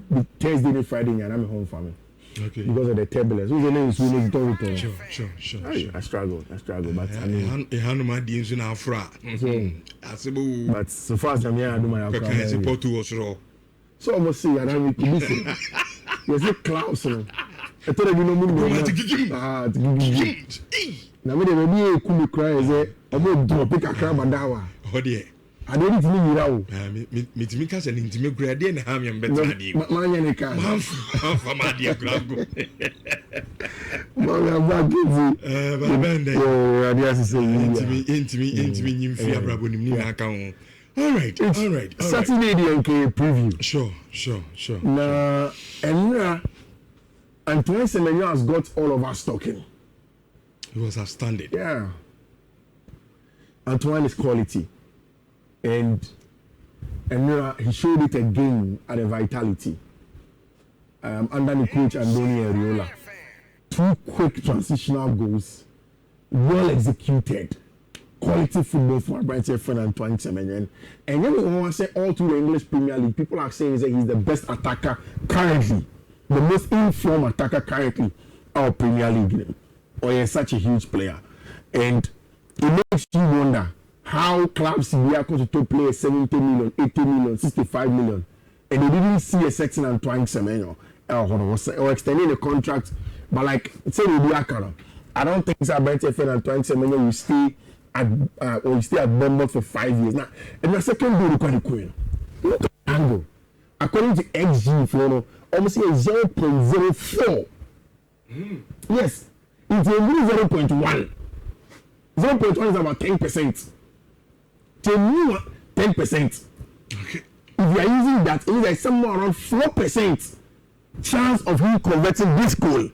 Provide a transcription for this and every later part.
the Thursday and Friday, and I'm home for me. Okay. Because of the turbulence. Who's the name is winning Dorito? Sure. I struggle, but I mean, but so far as I'm here, I do my account. So almost see, and I'm listen. There's no clouds, you know. I thought you know me. Now me the baby cool cry say, I'm going to pick a crab and dawa. Oh dear. I don't need to mean you. Me to me cast an intimate grade and ham and better. Man, can. My dear Grab. Man, back intimate. All right. Saturday the NK preview. Sure. Now, and Antoine Semenyo has got all of us talking. He was outstanding. Yeah. Antoine is quality. And he showed it again at the Vitality. Under the coach Andoni Ariola. 2 quick transitional goals. Well executed. Quality football for Brighton friend Antoine Semenyo. And when we want to say all through the English Premier League, people are saying that he's the best attacker currently. The most informed attacker currently our Premier League. Or he's such a huge player. And it makes you wonder how clubs in the could to play 70 million, 80 million, 65 million. And they didn't see a certain Antoine Semenyo or extending the contract. But like, say I don't think it's about Antoine Semenyo will stay at Bournemouth for 5 years. Now, and the second goal quite cool. Look at the angle. According to XG, for almost a 0.04. Yes, it's a 0.1. 0.1 is about 10%. 10%. Okay. If you are using that, it is like somewhere around 4% chance of him converting this goal.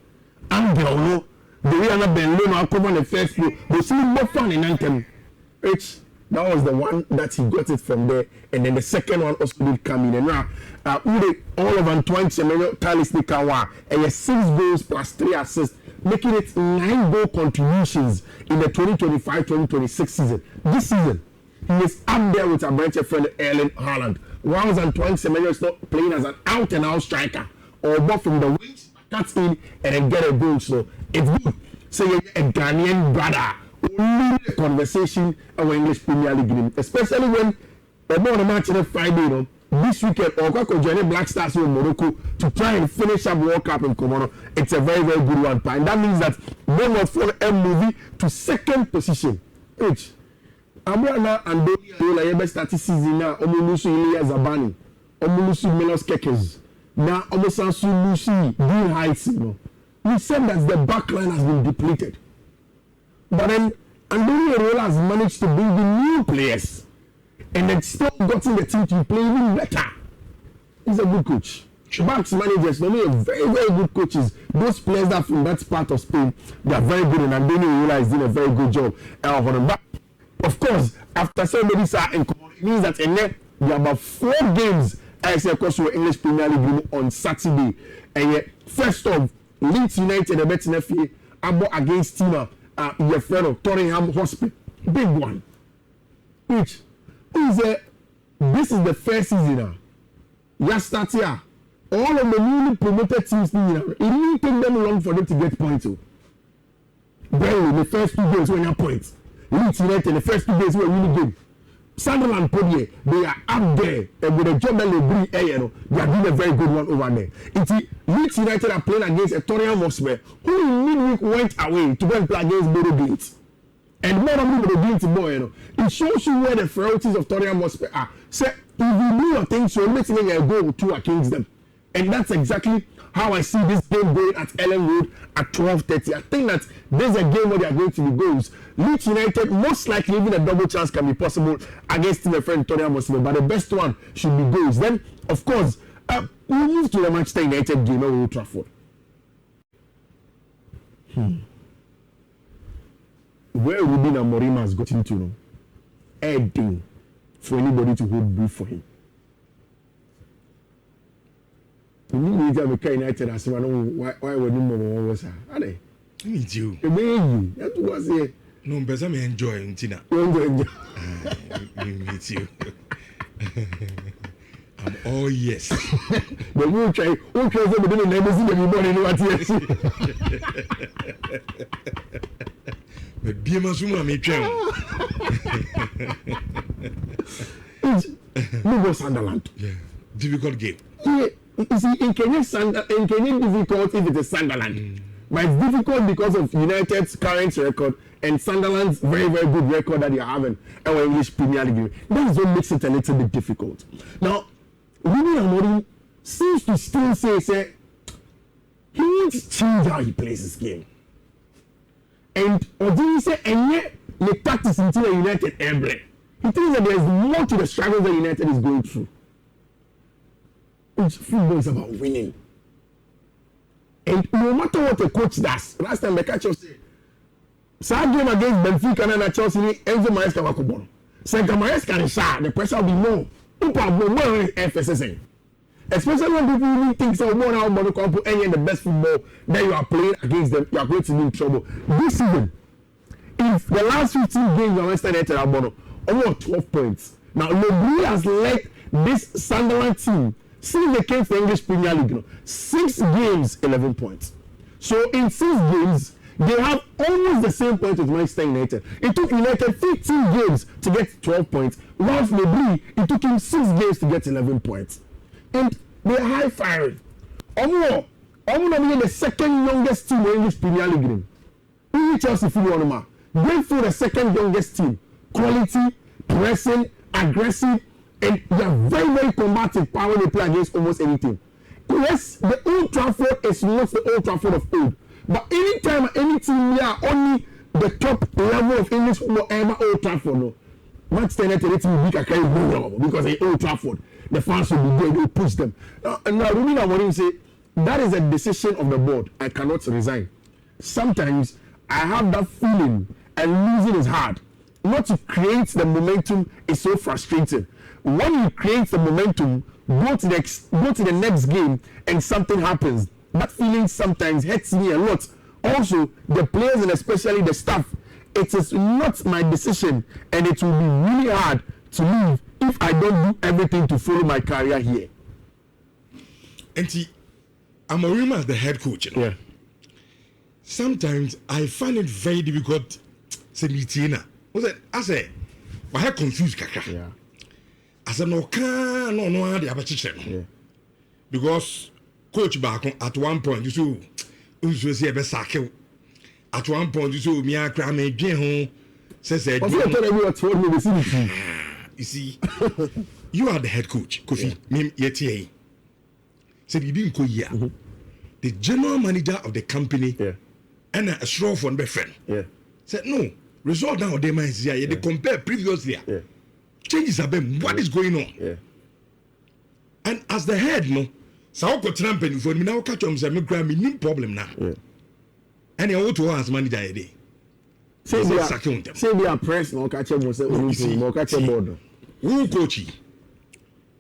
And the way I'm not been low now cover the first goal, but see more fun in Anthem. Which that was the one that he got it from there, and then the second one also did come in. And now, all of Antoine Semenyo, Talis Nikawa, and 6 goals plus 3 assists, making it 9 goal contributions in the 2025-2026 season. This season, he is up there with our Brighton friend Erling Haaland. Whilst Antoine Semenyo is not playing as an out-and-out striker, or both from the wings, cuts in and then get a goal. So it's good. So you're a Ghanaian brother. Only the conversation our English Premier League game, especially when about the match on Friday, this weekend, or join Black Stars in Morocco to try and finish up World Cup in Comono. It's a very, very good one. And that means that Bournemouth for movie to 2nd position. Which Abrana and Dola started season now. Omulusu Ilya Zabani, Omulusu Milos Kekes, now Omosansu Lucy, Dean Heights. We said that the back line has been depleted. But then Andoni Ariola has managed to bring in new players and then still gotten the team to play even better. He's a good coach. Backs managers, they are very, very good coaches. Those players that from that part of Spain, they are very good, and Andoni Ariola is doing a very good job. But of course, after somebody saw in it means that there are about 4 games I say across your English Premier League on Saturday. And yet, first off, Leeds United, the betting FA, Abo against Tima. Your friend of Tottenham Hotspur, big one. Which is this is the first season now. Just start here. All of the newly promoted teams, it didn't take them long for them to get points. Barely the first 2 games were not points. Leeds United, the first 2 games were really good. Sunderland Podier, they are up there, and with a job that they bring, they are doing a very good one over there. Leeds United are playing against a Tottenham Hotspur, who in midweek went away to go and play against Bodo Glimt. And more than Bodo Glimt boy, it shows you where the frailties of Tottenham Hotspur are. So if you do your things, you're making a goal or 2 against them. And that's exactly how I see this game going at Ellen Road at 12:30. I think that there's a game where they are going to be goals. Leeds United, most likely even a double chance can be possible against my friend Tottenham Hotspur, but the best one should be goals. Then, of course, we move to the Manchester United game at Old Trafford. Where Ruben Amorim has gotten to know, anything for anybody to hold brief for him. We need to have a United as well. Why would you move over? Are they? Me too. That was it. No, but I'm enjoying Tina. Enjoy. Me too. I'm all yes. The who try so we don't never see the money no what yes. Me bi ma so ma me twem. No go Sunderland. Yeah. Difficult game. Yeah, you see, in Kenya difficult if it is Sunderland. But it's difficult because of United's current record and Sunderland's very, very good record that they are having in our English Premier League. That is what makes it a little bit difficult. Now, William Amorim seems to still say he wants to change how he plays his game. And Odin say, and yet the tactics until United every. He thinks that there is more to the struggles that United is going through. Football is about winning. And no matter what a coach does, last time the catcher said, sad game against Benfica and Chelsea, Enzo Maresca was born. Second Maresca is shy, the pressure will be more. More FSSN. Especially when people really think so more now about any of the best football that you are playing against them, you are going to be in trouble. This season, if the last 15 games are West United are almost 12 points. Now Lebrie has led this Sunderland team since they came to the English Premier League, 6 games, 11 points. So in 6 games, they have almost the same points as Manchester United. It took United 15 games to get 12 points, whilst Lebrie, it took him 6 games to get 11 points. And they are high firing. Almost the second youngest team in the English Premier League. Only Chelsea football, going for the second youngest team. Quality, pressing, aggressive, and they are very, very combative power they play against almost anything. Yes, the Old Trafford is not the Old Trafford of old. But anytime any team here only the top level of English football ever Old Trafford, no. Manchester United will be because they Old Trafford. The fans will be there, they will push them. Now really I want to say that is a decision of the board. I cannot resign. Sometimes I have that feeling and losing is hard. Not to create the momentum is so frustrating. When you create the momentum, go to the next game and something happens. That feeling sometimes hurts me a lot. Also, the players and especially the staff, it is not my decision and it will be really hard to leave if I don't do everything to follow my career here. And Amorim as the head coach, you know, yeah. Sometimes I find it very difficult to meet Tina. I say, I have confused Kaka. Yeah. I said, no, the other because coach back at one point, you see a best cycle. At one point, you saw me a cram again home. Says, you see, you are the head coach, Kofi, me yet. Said, you didn't go here. The general manager of the company and a straw for my friend said, no, result now, they might say, they compare previously. Changes have been, what is going on? And as the head, no, so I could tramp and for me now catch on some problem now. And I want to ask manager a day. Say they are press no catch them no catch them board. Who coachy?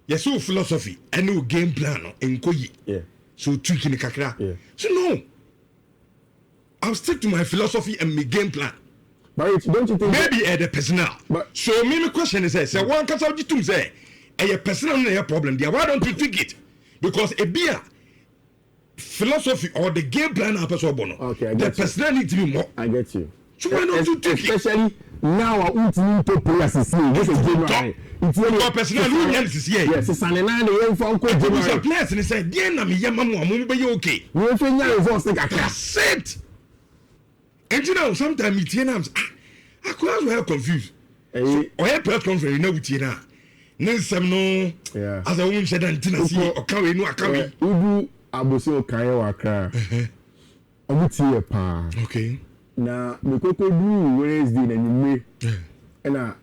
Yes, so philosophy and no game plan in Koyi. So tweaking the kakra. So no. I'll stick to my philosophy and my game plan. But don't you think maybe the personnel? But so my question is say one catch out to say a personal no problem there. Why don't you tweak it? Because a beer philosophy or the game plan okay, the personnel need to be more. I get you. So why don't you take especially it? Now I want to players is here. This is general. It's really your personnel who is here. Yes, it's an nine the young fan coach general. Players and say, "Dear na me yama mo be okay." We feel now results take a class. That's it. And you know sometimes it names I quite well confused. So or press conference you know with you now. Nensem no as a woman said antina see or can we no akawi. Udu abosi okan wa kra. Omuti e pa. Okay. Na me koko du Wednesday na nyime na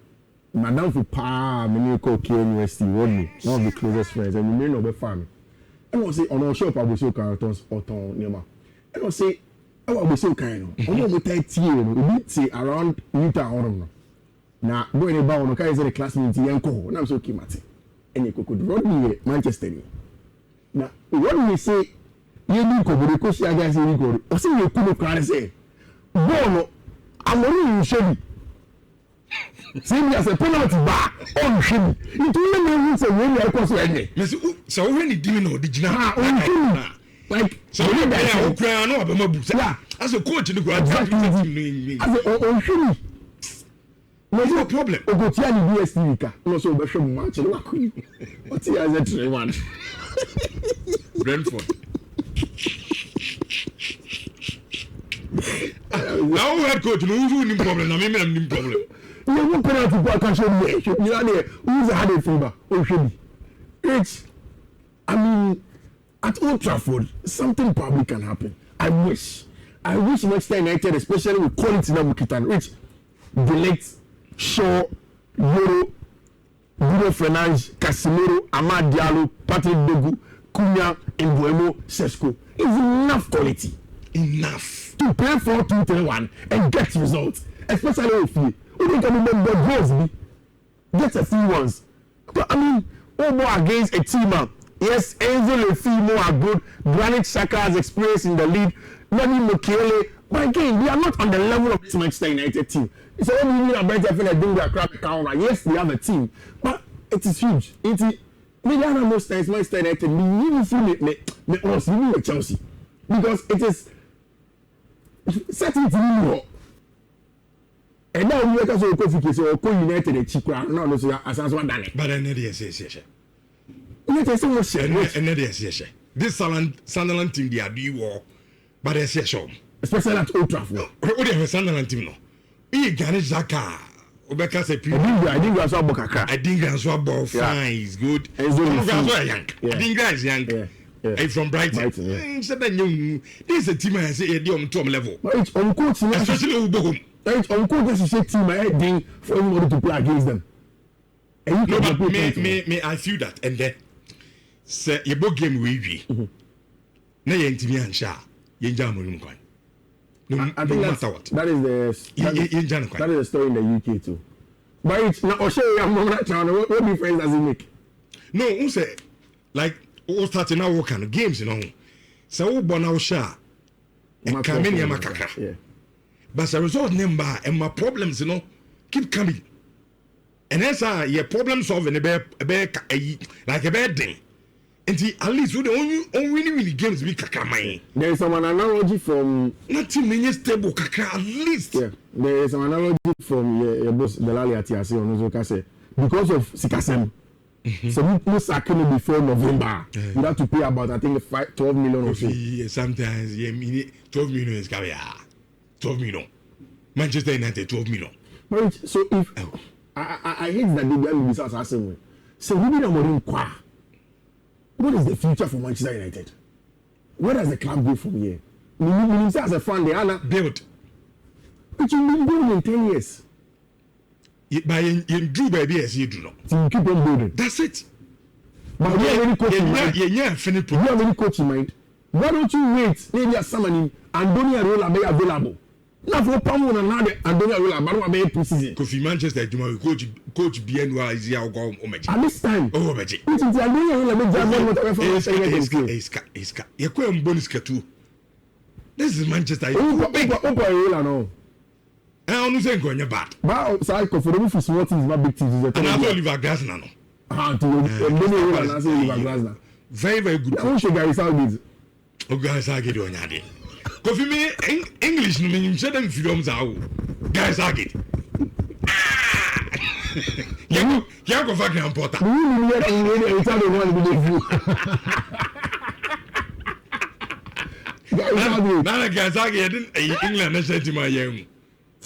madam for pa me ko K University one of the closest friends and me no be fan and I say on shop abosi kan oton nema and I say awa abosi kan no on go tie no obi ti around meter on no na boy ne ba on kai say the classmate yanko na so kimate ene koko du Rodney Manchester ni na what we say you do ko body ko si aga say ni ko o say you kuno kan say bọ́ọ̀lù Amorim ṣẹ́bi Same as a penalty bar on him. It will never say when you are crossing any. So when he didn't know the general like so when they are crying no about my yeah as a coach in the ground as a on him. No problem. Ogotia ni DSTV ka. No so be hwem match no akui. What is that 3-1? Brentford. Now head coach no who problem na me nim problem. You won't penalty for can show me. You are there. Who's a headache fever? Oh should be. It's I mean at Old Trafford something probably can happen. I wish Manchester United, especially with quality now Mukitan, which delete Shaw, Euro, Bruno Fernandes, Casemiro, Amad Diallo, Patrick Dogu, Cunha, Mbuemo, Sesko. Is enough quality. Enough to play 4-2-3-1 and get results. Especially if you don't remember goals, get a few ones. But I mean, over against a team. Yes, Enzo Lefimo are good. Granit Xhaka has experience in the league. Nani Mukele. But again, we are not on the level of this Manchester United team. It's only we are better for the doing their crap counter. Yes, they have a team, but it is huge. It is maybe most times Manchester United me us with Chelsea because it is certain to me. And now we are also United a cheap crowd. No, so as one done it. But then it is this Sunderland team they are doing war, but they say so. Especially at Old Trafford. What do you Sunderland team no? He Granit Xhaka. Obeka say I think that's what Bokaka. I think that's what ball fine is good. Obeka young. I think guys young. Yeah. From Brighton. Said that this is a team I say on top level. But it's on coach, especially Ubogum. It's on coach to say team I heading for anybody to play against them. And you can me I feel that and then say you both game we. Na yen timi ansha yen jam Amorim kwan. I think that is the story in the UK too. But it's now O'Shea and Mona Chan, what difference does it make? No, who say like who starting now work on games, you know. So who born O'Shea and come in Yamakaka. Yeah. But as a result, number and my problems, you know, keep coming. And that's your problem solving a bear like a bad thing. And at least we the only games we kakamai. There is some analogy from nothing many stable kaka at least. Yeah, there is some analogy from your boss Delali Atiase on Ozokase because of Sikasem. So we sacking before November. You have to pay about I think 12 million or so. Sometimes 12 million is carry 12 million. Manchester United 12 million. But so if I hate that they be results as same way. So we need Amorim kwa. What is the future for Manchester United? Where does the club go from here? We say as a fan, they are built. But you've been building in 10 years. By in Drew baby as you do not. So you keep on building. That's it. But you have any coach in mind? Yeah, finish. You have any coach in mind? Why don't you wait? Maybe a summoning Antonio Areola be available. Now for Pamon and now Antonio Areola, but be preseason. Kofi Manchester, coach BNY is here go Omeji. At this time. Oh Omeji. Which is Antonio Areola be jamming whatever for Iska. You go on bonus katu. This is Manchester. Opa Areola no. I don't say go bad. But so I for the small teams not big teams. And I told Liverpool Glasner no. Antonio Areola say Liverpool Glasner. Very good. I want to Gary Southgate. Oh Gary Southgate on your day. Kofi me English no mean say them films are guys are it. You go fuck and porter. You tell me one guys are England national team are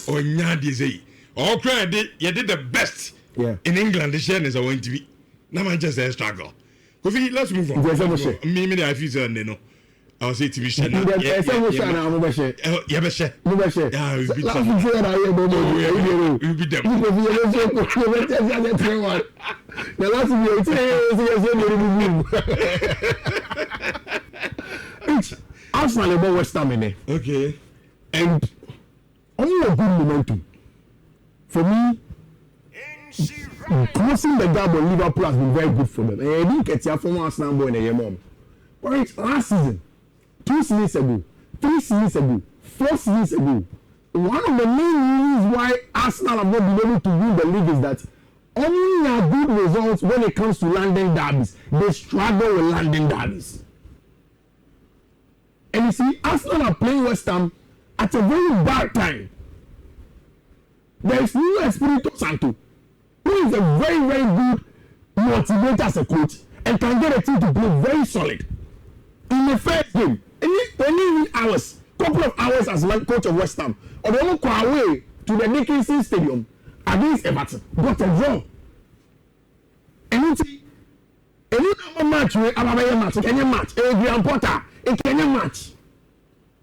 Onya dey say. All credit you did the best in England this year is going to be. Now Manchester struggle. Kofi, let's move on. Me I feel so no. I was saying to be share now. Yeah, Arsenal about West Ham in there. Okay. And only a good momentum. For me, crossing the gap on Liverpool has been very good for them. And I didn't get your former Arsenal boy in a year mom. But last season, 2 seasons ago, 3 seasons ago, 4 seasons ago, one of the main reasons why Arsenal have not been able to win the league is that only have good results when it comes to London derbies. They struggle with London derbies. And you see, Arsenal are playing West Ham at a very bad time. There is Nuno Espirito Santo, who is a very, very good motivator as a coach and can get a team to play very solid. In the first game, any hours, couple of hours as coach of West Ham, or they will go away to the Dickinson Stadium against Everton, got a draw. And you see, any match, a Kenyan match, a Graham Potter, a Kenyan match.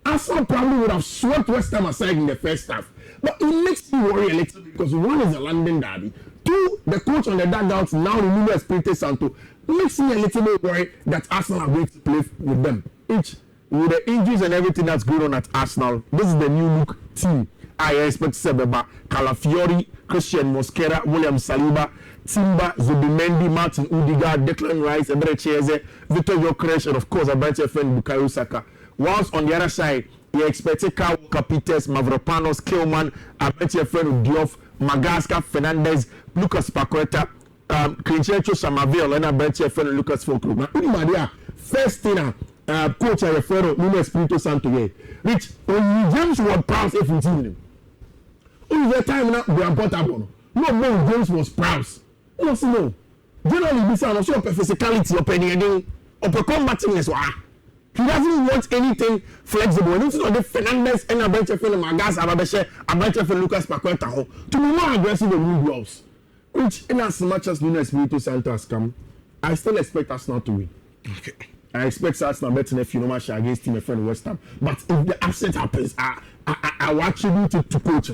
Arsenal probably would have swept West Ham aside in the first half. But it makes me worry a little bit because one is a London derby. Two, the coach on the dugout now Nuno Espirito Santo makes me a little bit worried that Arsenal are going to play with them. Each with the injuries and everything that's going on at Arsenal, this is the new look team. I expect Sebeba, Calafiori, Christian Mosquera, William Saliba, Timber, Zubimendi, Martin Udiga, Declan Rice, Emre Chieze, Victor Gyökeres, and of course, a bunch of friend Bukayo Saka. Whilst on the other side, you expect Kyle Capites, Mavropanos, Kilman, a bunch of friend Diouf, Magasca, Fernandez, Lucas Paqueta, Crinchecho Samaville, and a bunch of friend Lucas Fulcrum. Now, first thing, coach I refer to Nuno Espirito Santo here, which when James was proud if you see him. Only the time now we are portable. No, James was proud. No. Generally, this is also a physicality of anything, of a combativeness. He doesn't want anything flexible. And it's not the Fernandez and a bunch of Magas, a bunch of Lucas Paqueta to be more aggressive than new gloves. Which, in as much as Nuno Espirito Santo has come, I still expect us not to win. Okay. I expect Arsenal betting if you know match against Team Friend West Ham. But if the upset happens, I will attribute it to coach.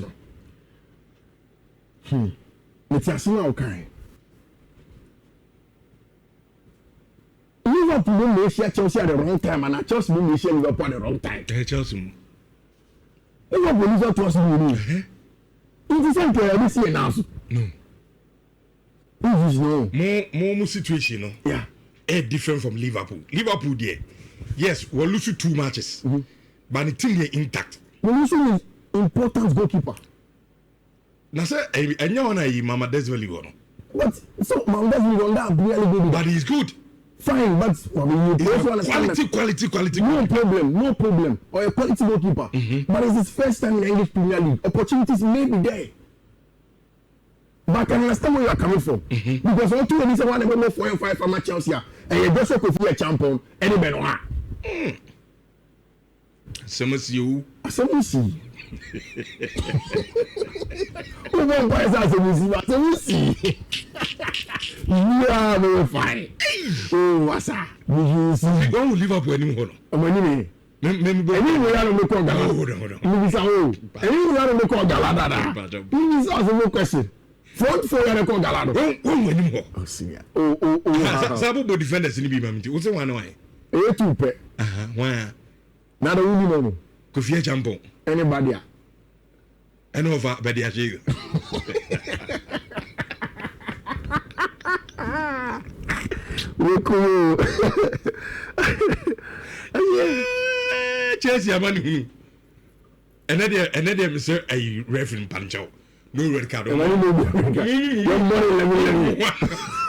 It's Arsenal okay. Liverpool may share Chelsea at the wrong time, and Chelsea may share Liverpool at the wrong time. Chelsea. Liverpool is not trusting you. It is not to see now. No. More situation, no. Yeah. Different from Liverpool. Liverpool there, yes, we'll lose 2 matches, but the team is intact. We lose important goalkeeper. Now, sir, and you want Mama Desveli one. But so Mama Desveli on that really good. But he's good. Fine, but I mean, quality. No problem. Or a quality goalkeeper. But it's his first time in the English Premier League. Opportunities may be there. But I can understand where you are coming from. Because all 2 of these are 1 4 and 5 from Chelsea. And you just could be a champion. Any better. Some see. Who won't buy us as a see? Yeah, very fine. Oh, what's that? You see? Don't Liverpool anymore. I'm anyway. Anyway, I don't look on Galada. Hold on. Anyway, I don't look on Galada. Please ask no question. Front 4 and call Galado. Don't anymore. Oh, see. Sabo defenders in the Bimamiti. What's the one way? A 2 pet. Why? Not a woman. Kofi Champo. Anybody? And over Bediaji. Chelsea, I'm on. Another Mr. A reference Pancho. No red card. Your money,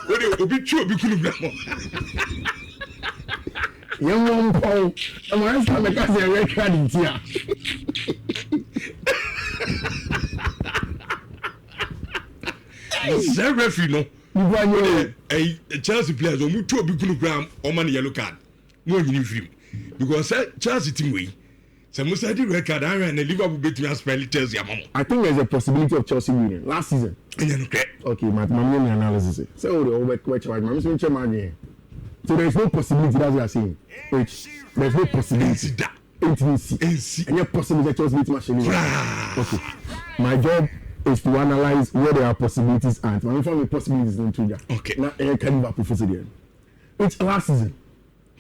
What do you be true? Be cool. Young one, Paul. I'm going to make a red card in here. Sir, referee, no. A Chelsea players will move to a big gram or money yellow card. No, you need him. Because Chelsea team way. So most of the record, and the Liverpool beat me as well. Tells your mom. I think there's a possibility of Chelsea winning last season. Okay, my analysis. So the over question, my man. So there's no possibility that we are saying. There's no possibility. And your possibility Chelsea beat Chelsea. Okay, my job is to analyze where there are possibilities and my informing possibilities don't trigger. Okay. Now I can Liverpool for the which last season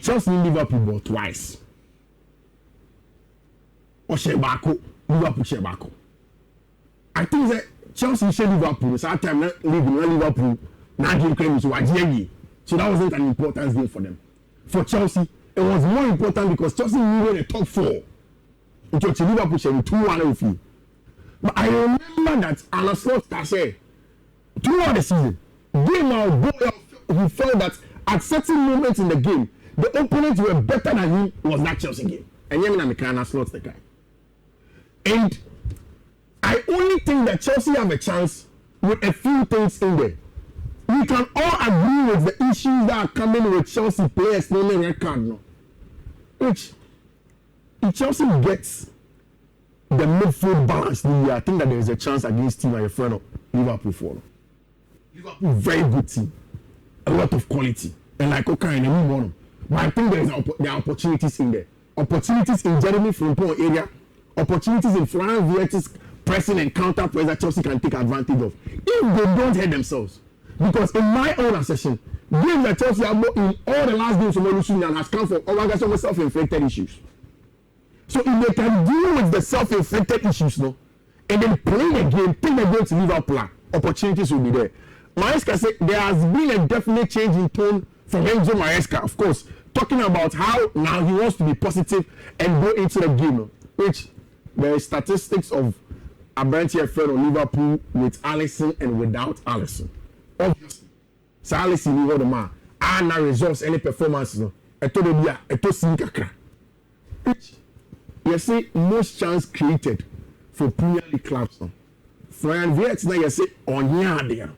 Chelsea Liverpool bought twice. Liverpool share back. I think that Chelsea share Liverpool. So that time Liverpool now game claim so that wasn't an important game for them. For Chelsea, it was more important because Chelsea needed a top 4. It was Liverpool sharing 2-1 with you. But I remember that Anna Slot said throughout the season, game out, go out, he felt that at certain moments in the game, the opponents were better than him was that Chelsea game. And Yemina Mikana Slot the guy. And I only think that Chelsea have a chance with a few things in there. We can all agree with the issues that are coming with Chelsea players, namely red card, no. Which, if Chelsea gets the midfield balance, I think that there is a chance against team like a friend of Liverpool for. Liverpool, very good team, a lot of quality, and like okay, and we want. But I think there are opportunities in there. Opportunities in Jeremy Frimpong area, opportunities in Florian Wirtz's pressing and counter press that Chelsea can take advantage of if they don't hurt themselves. Because in my own assessment, games that Chelsea have in all the last games of Evolution has come from self-inflicted issues. So if they can deal with the self-inflicted issues, no, and then play the game, take the game to Liverpool, opportunities will be there. Maresca said there has been a definite change in tone from Enzo Maresca, of course, talking about how now he wants to be positive and go into the game, which there is statistics of Abrantia friend of Liverpool with Alisson and without Alisson. Obviously, so Alisson is the man. And now results any performances, no. Eto Sinkakra. Which you see most chance created for Premier League clubs. No. Florian Wirtz now you say on there.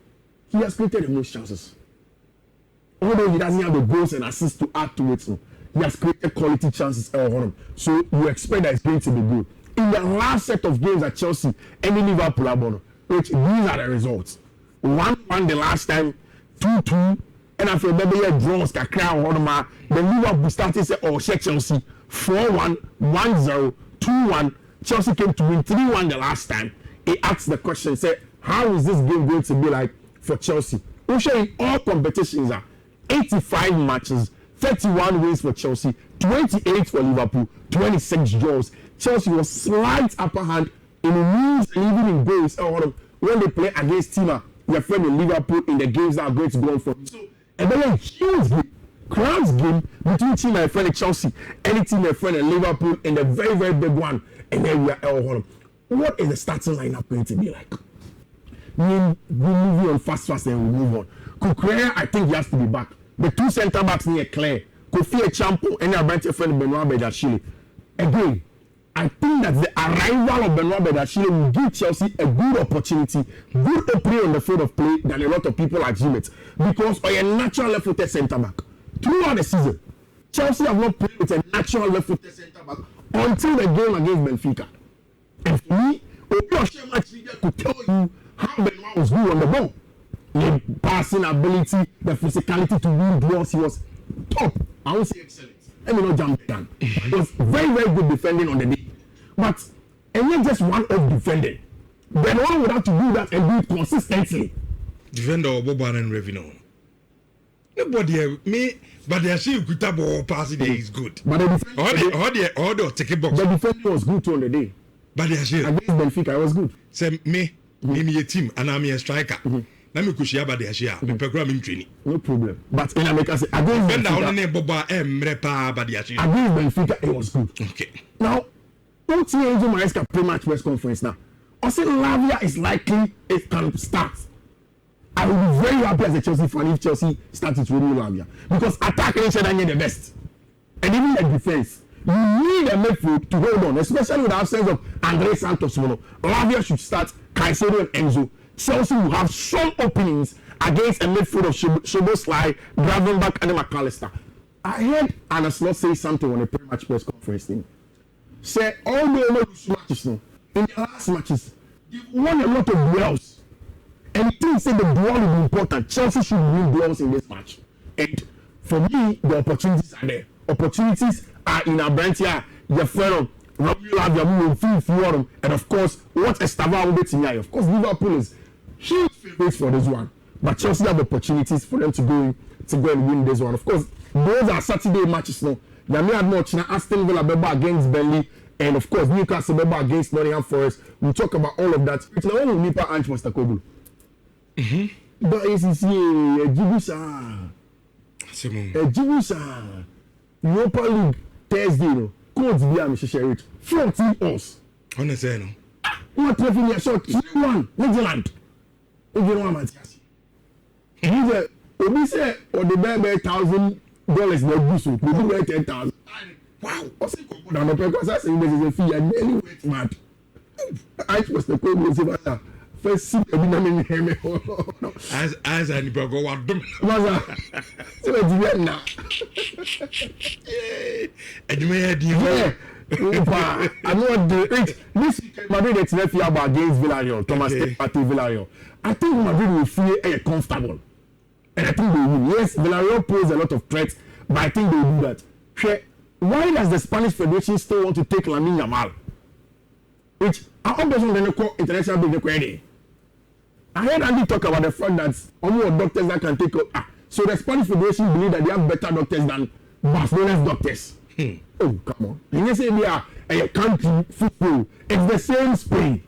He has created the most chances. Although he doesn't have the goals and assists to add to it, no. He has created quality chances all around him. So you expect that it's going to be good. In the last set of games at Chelsea and in Liverpool, which these are the results. 1-1 the last time, 2-2, and after maybe a draws can cry on the Liverpool started say oh check Chelsea 4-1, 1-0, 2-1. Chelsea came to win 3-1 the last time. He asked the question, say, how is this game going to be like for Chelsea? We show in all competitions are 85 matches, 31 wins for Chelsea, 28 for Liverpool, 26 draws. Chelsea was slight upper hand in wins and even in goals when they play against Tima, your friend in Liverpool, in the games that are going to go on for. So a very huge game, crowds game between team and friend in Chelsea, any team and friend in Liverpool, and a very, very big one. And then we are all what is the starting lineup going to be like? We move on fast and we move on. Kukurea, I think he has to be back. The two centre backs near Claire, Kofi Echampo, and our branch friend Benoit Bedashile. Again, I think that the arrival of Benoit Bedashile will give Chelsea a good opportunity, good opening on the field of play than a lot of people assume it. Because by a natural left-footed centre back, throughout the season, Chelsea have not played with a natural left-footed centre back until the game against Benfica. And for me, Obi much needed to tell you how Benoit was good on the ball. The passing ability, the physicality to win duels, he was top. I won't say excellent. Let me not jump down. It was very, very good defending on the day. But, and yet just one of defending. Benoit would have to do that and do it consistently. Defender or Boban and Revino. Nobody, me, but they are saying Kuta passing there is good. But the defender, take a box. The defender was good too on the day. But they are saying against Benfica, it was good. Say me a team and I'm a striker. Na me kushia ba de ahia me pekura me training. No problem. But in America say against Benfica on na boba emre pa ba de ahia. Against Benfica it was good. Okay. Now, don't see Enzo Maresca pre-match press conference now. I said Lavia is likely it can start. I will be very happy as a Chelsea fan if Chelsea starts with Lavia. Because attack and Shedanya the best. And even the defense. You need a midfield to hold on, especially with the absence of Andre Santos. Lavia should start, Caicedo and Enzo. Chelsea will have some openings against a midfield of Szoboszlai, Gravenberch and McAllister. I heard Anna Slot say something on a pre-match press conference thing. Say all the matches in the last matches, they've won a lot of duels. And he said the duel will be important. Chelsea should win duels in this match. And for me, the opportunities are there. Opportunities are in Abrantia, Yefero, and of course, what Estava will be tonight. Of course, Liverpool is huge favorites for this one. But Chelsea have opportunities for them to go and win this one. Of course, those are Saturday matches now. Yami had much now. Aston Villa Beba against Burnley, and of course Newcastle Beba against Nottingham Forest. We'll talk about all of that. It's now only Nipa Ange Postecoglou. But it's Jibusa. Jibusa. Europa League Thursday, no. Codes via Mr. Sherrod. 14 us. Honestly, no. What traffic here? So 3-1 Midland. If you know what I'm saying. Obi say or the bear $1,000 na boost. We do get 10,000. Wow. What's it called? Now because I say this is a fee and daily wait mad. I was the code was about first see a bit as any go what dum. So it's now. And you may I know this Madrid it's not about against Villarreal, Thomas Partey Villarreal. I think Madrid will feel comfortable. And I think they will. Yes, Villarreal pose a lot of threats, but I think they will do that. Why does the Spanish Federation still want to take Lamine Yamal? Which I obviously don't call international big credit. I heard Andy talk about the fact that only doctors that can take up. So the Spanish Federation believe that they have better doctors than Barcelona's doctors. Oh, come on. And you say they are a country football. It's the same Spain.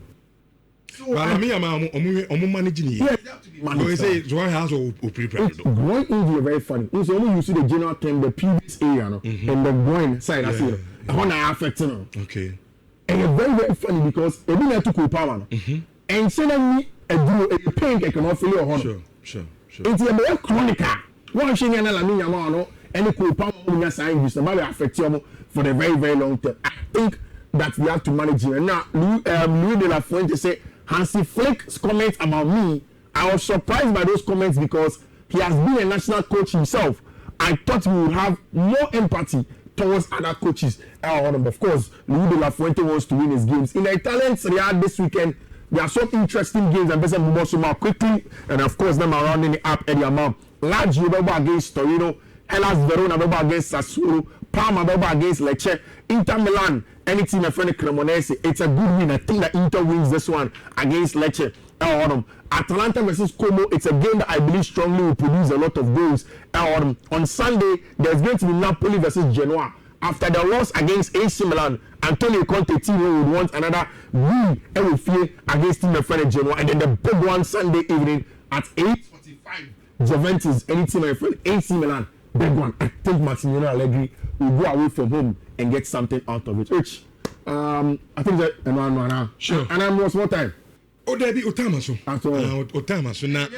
So I mean, I'm managing it. Yes, you say Joan has or prepared. Groin injury very funny. It's only you see the general term, the previous area, no? And the groin side. I see. I want to affect it. Okay. And it's very, very funny because it didn't have to go power. And suddenly a pain can not feel your honor. Sure. It's a very chronic. One thing and I mean, Yamano, and the cool power on your side, you might affect you for the very, very long term. I think that we have to manage it. And now, Louis de la Fuente say, Hansi Flick's comments about me, I was surprised by those comments because he has been a national coach himself. I thought we would have more empathy towards other coaches. Of course, Louis de la Fuente wants to win his games. In the Italian Serie A this weekend, there are some interesting games and Bessa Mubosuma quickly, and of course, them around in the app area. Lazio Beba against Torino, Hellas Verona Beba against Sassuolo, Parma Beba against Lecce, Inter Milan, any team in front of Cremonese. It's a good win. I think that Inter wins this one against Lecce. Atalanta versus Como, it's a game that I believe strongly will produce a lot of goals. On Sunday, there's going to be Napoli versus Genoa. After the loss against AC Milan, Antonio Conte team would want another win against team in front of Genoa. And then the big one Sunday evening at 8:45, Juventus, any team in front of AC Milan. Big one. I think Massimiliano Allegri will go away from home and get something out of it. Which I think that and sure. And I'm more time. Oh, Debbie, Otamaso. Otamaso. Now,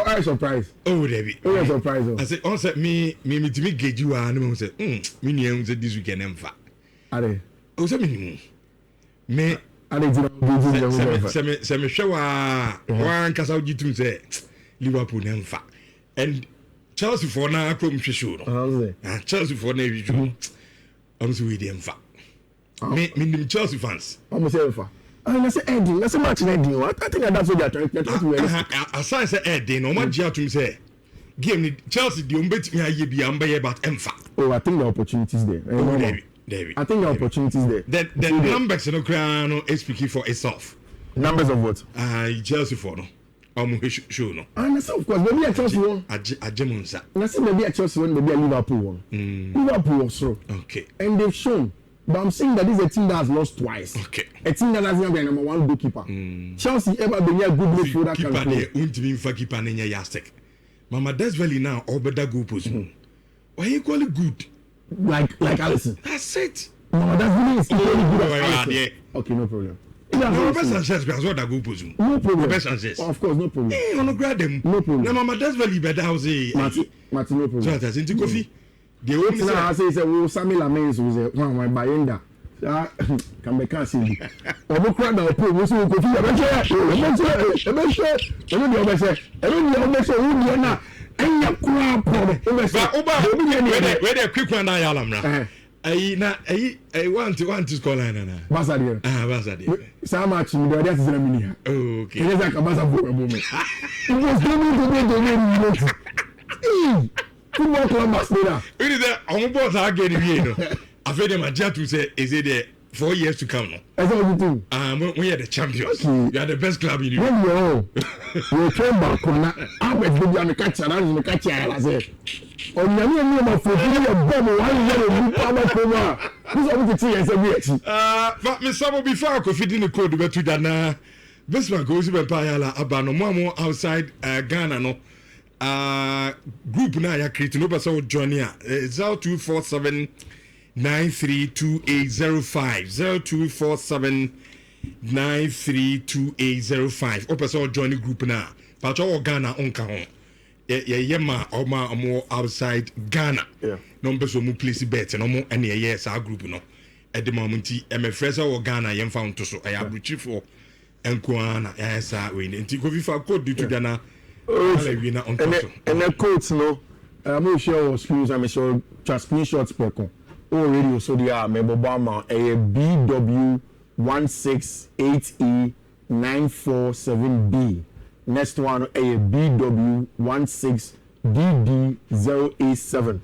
I surprise. Oh, Debbie. Oh, surprise. I said, on set me to me get you and say, me near this weekend and fat. Are they? Oh, something. Me, I didn't Semi shower one cast out you say Liverpool and fat. And Chelsea for now, come to show. Chelsea for Navy. I'm so with them fat. Me, Chelsea fans. I'm saying fat. Let's say Eddie. Let's say match Eddie. I think that's what they're trying to do. As I say Eddie, no man jia to say. Game Chelsea the umbet me aye bi ambe about emfa. Oh, I think the opportunities there. David. I think the opportunities there. The numbers no cry no speaking for itself. Numbers of what? Chelsea for no. Show no. And of course, maybe a Chelsea one. Ajemonsa. Let's say maybe a Chelsea one, maybe a Liverpool one. Liverpool also. Okay. And they've shown. But I'm saying that this is a team that has lost twice. Okay. A team that has never been number one goalkeeper. Chelsea ever been a good midfielder can play. Keeper keeper nenya yastek. Mama Desveli now or better goal post. Why equally good? Like Alisson. That's it. Mama Desveli is equally good as Alisson. Okay, no problem. No best Sanchez because what that goal post. No problem. Best Sanchez. Of course, no problem. Hey, on grab them. No problem. Now Mama Desveli better house. Martin, no problem. So that's into coffee. The only thing I say is that we Sammy Lamens was one of my Bayenda. Can be cancelled. Omo crowd na opo we so kofi e be say who na enya kura problem e be say we dey quick one na yalam na I want to score line na Basa there Basa so much me there is na mini ha okay e say ka Basa for a moment it was going to be football club master we dey on board again here no I feel them are to say, is it there 4 years to come now? That's what you do. We are the champions. Okay. You are the best club in Europe. When you're trained back on that, I bet you are the catcher, and the catcher, I say. On the name of football, you're bomb, one year of power cover. Who's going to see us? But Miss Sabo, before I could fit in the code, but to that, this one goes to Payala, Abano, Mamo outside Ghana, no. Group now, you're creating over so Johnny, 0247 932805 0247 932805 o person join the group na pacho Ghana onka ho ye ma o ma mo outside Ghana no so mu place bet no mo ene ye sa group no e de ma nti e me fresa wo Ghana ye mfa nto so e abruchifo enko ana ya sa we nti ko fifa code di to Ghana ala wi na onto so and the coach no I'm sure was screens I'm sure just screenshots peko o radio so dia me bobama a BW168E947B. Next one a BW16DD087.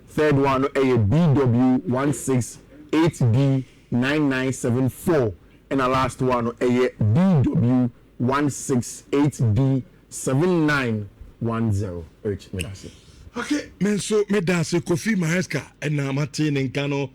Third one a BW168D9974. And the last one a BW168D7910. Okay, men so me da se Kofi Maheska and na Martin and Kano.